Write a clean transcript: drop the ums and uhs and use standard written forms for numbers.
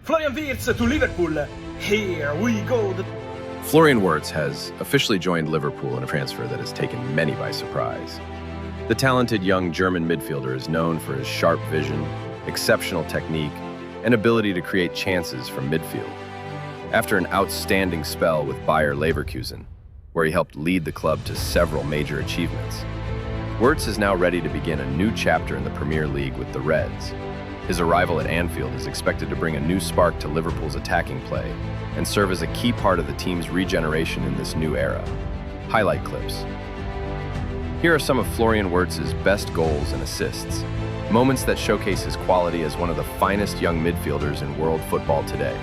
Florian Wirtz to Liverpool. Here we go. Florian Wirtz has officially joined Liverpool in a transfer that has taken many by surprise. The talented young German midfielder is known for his sharp vision, exceptional technique, and ability to create chances from midfield. After an outstanding spell with Bayer Leverkusen, where he helped lead the club to several major achievements, Wirtz is now ready to begin a new chapter in the Premier League with the Reds. His arrival at Anfield is expected to bring a new spark to Liverpool's attacking play and serve as a key part of the team's regeneration in this new era. Highlight clips. Here are some of Florian Wirtz's best goals and assists, moments that showcase his quality as one of the finest young midfielders in world football today.